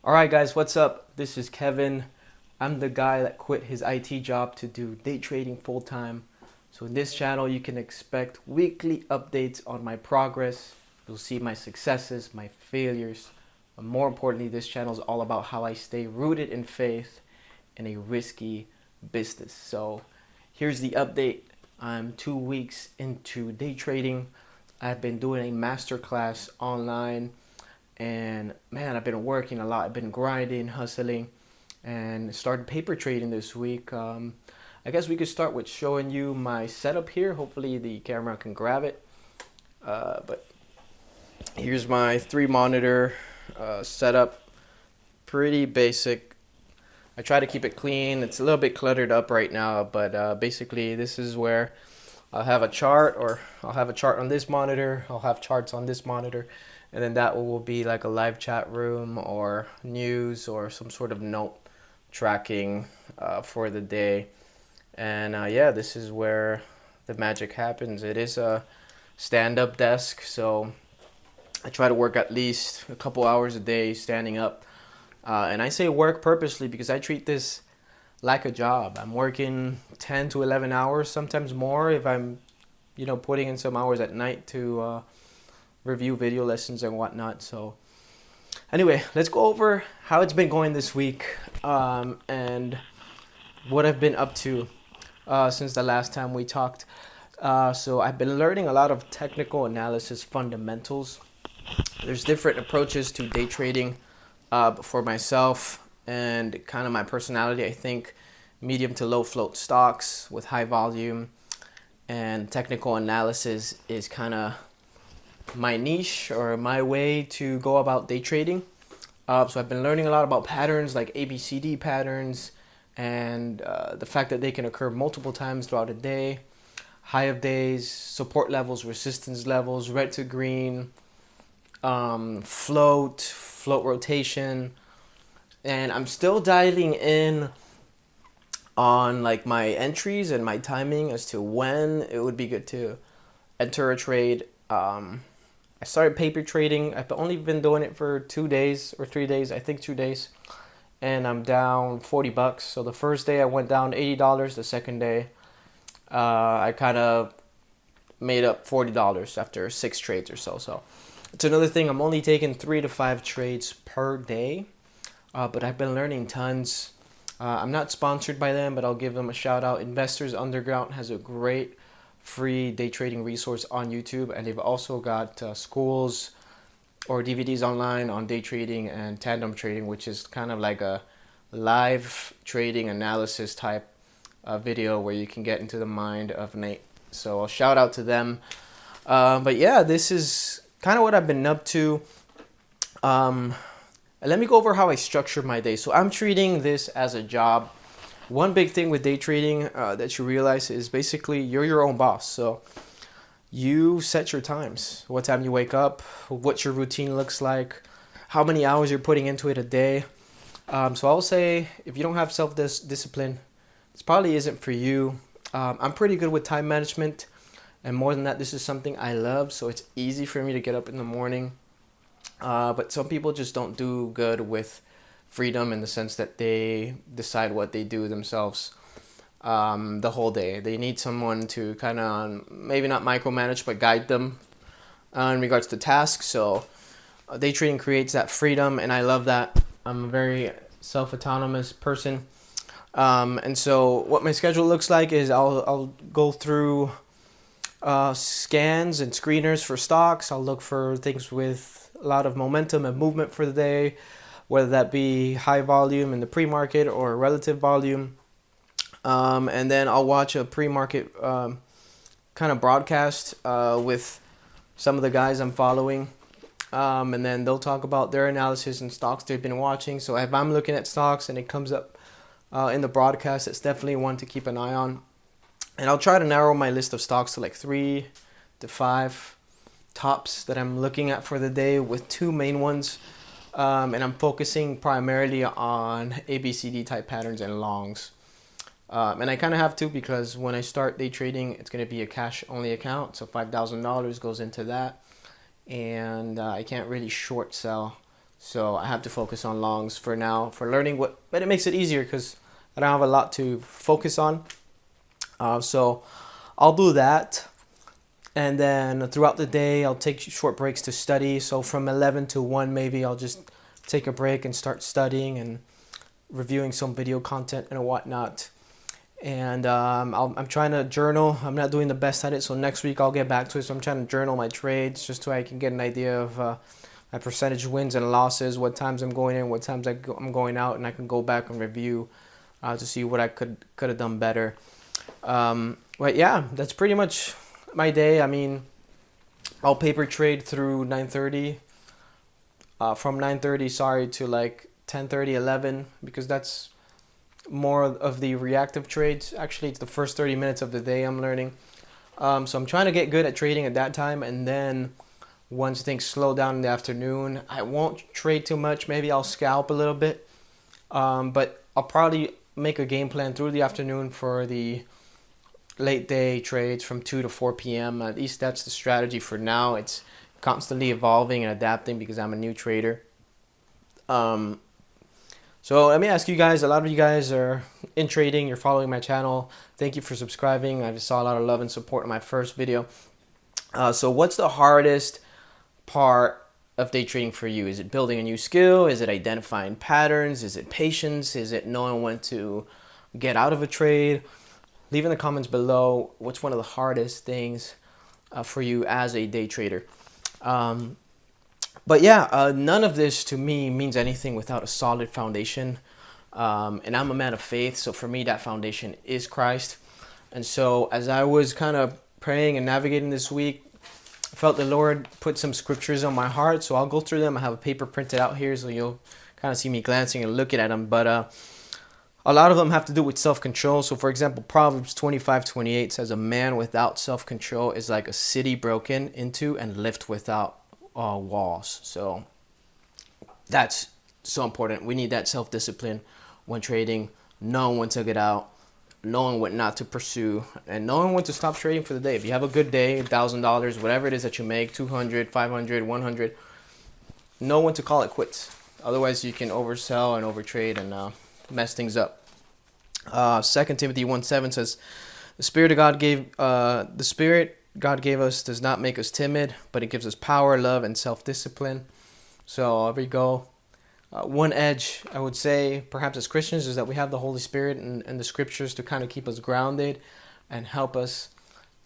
Alright guys, what's up? This is Kevin. I'm the guy that quit his IT job to do day trading full time. So in this channel you can expect weekly updates on my progress. You'll see my successes, my failures. But more importantly, this channel is all about how I stay rooted in faith in a risky business. So here's the update. I'm 2 weeks into day trading. I've been doing a masterclass online, and man, I've been working a lot. I've been grinding, hustling, and started paper trading this week. I guess we could start with showing you my setup here. Hopefully the camera can grab it. But here's my 3 monitor setup. Pretty basic. I try to keep it clean. It's a little bit cluttered up right now, but basically this is where I'll have a chart, or I'll have a chart on this monitor, I'll have charts on this monitor, and then that will be like a live chat room or news or some sort of note tracking for the day. And yeah, this is where the magic happens. It is a stand-up desk, so I try to work at least a couple hours a day standing up. And I say work purposely because I treat this like a job. I'm working 10 to 11 hours, sometimes more if I'm, putting in some hours at night to review video lessons and whatnot. So anyway, let's go over how it's been going this week, and what I've been up to since the last time we talked. So I've been learning a lot of technical analysis fundamentals. There's different approaches to day trading for myself and kind of my personality. I think medium to low float stocks with high volume and technical analysis is kind of my niche, or my way to go about day trading. So I've been learning a lot about patterns like ABCD patterns, and the fact that they can occur multiple times throughout a day, high of days, support levels, resistance levels, red to green, float rotation. And I'm still dialing in on like my entries and my timing as to when it would be good to enter a trade. I started paper trading. I've only been doing it for 2 days or 3 days, I think 2 days, and I'm down $40. So the first day I went down $80. The second day, I kind of made up $40 after 6 trades or so. So it's another thing. I'm only taking 3 to 5 trades per day, but I've been learning tons. I'm not sponsored by them, but I'll give them a shout out. Investors Underground has a great free day trading resource on YouTube, and they've also got schools or DVDs online on day trading and tandem trading, which is kind of like a live trading analysis type video where you can get into the mind of Nate. So I'll shout out to them. But yeah, this is kind of what I've been up to. Let me go over how I structure my day. So I'm treating this as a job. One big thing with day trading that you realize is basically you're your own boss. So you set your times, what time you wake up, what your routine looks like, how many hours you're putting into it a day. So I'll say if you don't have self-discipline, this probably isn't for you. I'm pretty good with time management. And more than that, this is something I love. So it's easy for me to get up in the morning. But some people just don't do good with freedom in the sense that they decide what they do themselves the whole day. They need someone to kind of maybe not micromanage, but guide them in regards to tasks. So day trading creates that freedom, and I love that. I'm a very self-autonomous person. And so what my schedule looks like is I'll go through scans and screeners for stocks. I'll look for things with a lot of momentum and movement for the day, whether that be high volume in the pre-market or relative volume. And then I'll watch a pre-market kind of broadcast with some of the guys I'm following. And then they'll talk about their analysis and stocks they've been watching. So if I'm looking at stocks and it comes up in the broadcast, it's definitely one to keep an eye on. And I'll try to narrow my list of stocks to like 3 to 5 tops that I'm looking at for the day, with 2 main ones. And I'm focusing primarily on ABCD type patterns and longs. And I kind of have to, because when I start day trading, it's going to be a cash only account. So $5,000 goes into that. And I can't really short sell So I have to focus on longs for now for learning but it makes it easier because I don't have a lot to focus on. So I'll do that. And then throughout the day, I'll take short breaks to study. So from 11 to 1, maybe I'll just take a break and start studying and reviewing some video content and whatnot. And I'm trying to journal. I'm not doing the best at it, so next week I'll get back to it. So I'm trying to journal my trades just so I can get an idea of my percentage wins and losses, what times I'm going in, what times I'm going out, and I can go back and review to see what I could have done better. But yeah, that's pretty much my day. I mean, I'll paper trade through 9:30. From 9:30, to like 10:30, 11, because that's more of the reactive trades. Actually, it's the first 30 minutes of the day I'm learning. So I'm trying to get good at trading at that time, and then once things slow down in the afternoon, I won't trade too much. Maybe I'll scalp a little bit, but I'll probably make a game plan through the afternoon for the late day trades from 2 to 4 p.m. At least that's the strategy for now. It's constantly evolving and adapting because I'm a new trader. So let me ask you guys, a lot of you guys are in trading, you're following my channel. Thank you for subscribing. I just saw a lot of love and support in my first video. So what's the hardest part of day trading for you? Is it building a new skill? Is it identifying patterns? Is it patience? Is it knowing when to get out of a trade? Leave in the comments below what's one of the hardest things for you as a day trader. But yeah, none of this to me means anything without a solid foundation. And I'm a man of faith, so for me that foundation is Christ. And so as I was kind of praying and navigating this week, I felt the Lord put some scriptures on my heart, so I'll go through them. I have a paper printed out here, so you'll kind of see me glancing and looking at them. But a lot of them have to do with self-control. So for example, Proverbs 25:28 says, a man without self-control is like a city broken into and left without walls. So that's so important. We need that self-discipline when trading, knowing when to get out, knowing what not to pursue, and knowing when to stop trading for the day. If you have a good day, $1,000, whatever it is that you make, 200, 500, 100, know when to call it quits. Otherwise you can oversell and overtrade and mess things up. 2 Timothy 1:7 says, the Spirit God gave us does not make us timid, but it gives us power, love, and self-discipline. So there we go. One edge, I would say, perhaps as Christians, is that we have the Holy Spirit and the scriptures to kind of keep us grounded and help us.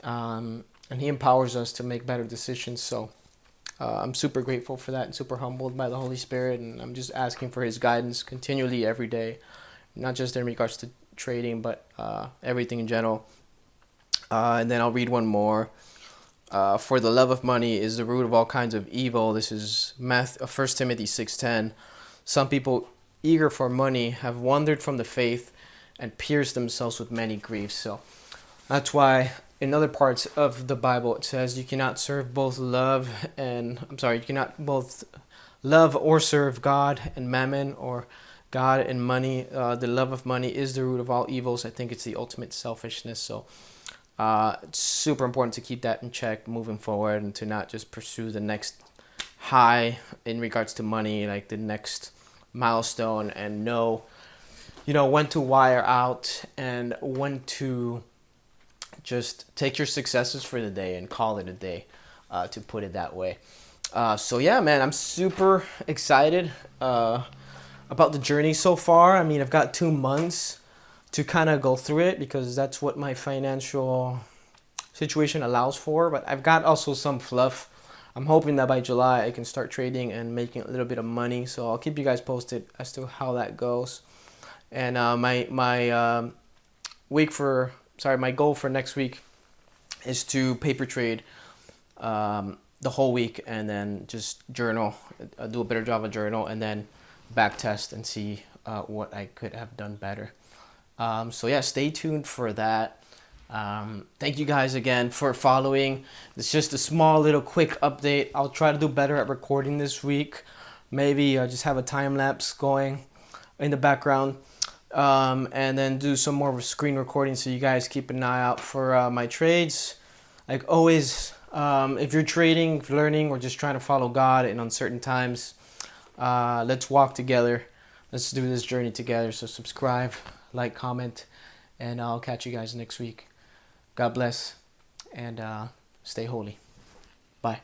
And He empowers us to make better decisions. So I'm super grateful for that and super humbled by the Holy Spirit. And I'm just asking for His guidance continually every day, not just in regards to trading, but everything in general. And then I'll read one more. For the love of money is the root of all kinds of evil. This is 1 Timothy 6:10. Some people eager for money have wandered from the faith and pierced themselves with many griefs. So that's why in other parts of the Bible it says you cannot both love or serve God and mammon, or God and money. The love of money is the root of all evils. I think it's the ultimate selfishness. So it's super important to keep that in check moving forward, and to not just pursue the next high in regards to money, like the next milestone, and know, when to wire out and when to just take your successes for the day and call it a day, to put it that way. So yeah, man, I'm super excited about the journey so far. I mean, I've got 2 months to kind of go through it because that's what my financial situation allows for. But I've got also some fluff. I'm hoping that by July I can start trading and making a little bit of money. So I'll keep you guys posted as to how that goes. And my goal for next week is to paper trade the whole week, and then just journal, do a better job of journal, and then back test and see what I could have done better. So yeah, stay tuned for that. Thank you guys again for following. It's just a small little quick update. I'll try to do better at recording this week. Maybe just have a time lapse going in the background, and then do some more screen recording, so you guys keep an eye out for my trades. Like always, if you're trading, learning, or just trying to follow God in uncertain times, Let's walk together. Let's do this journey together. So subscribe, like, comment, and I'll catch you guys next week. God bless, and stay holy. Bye.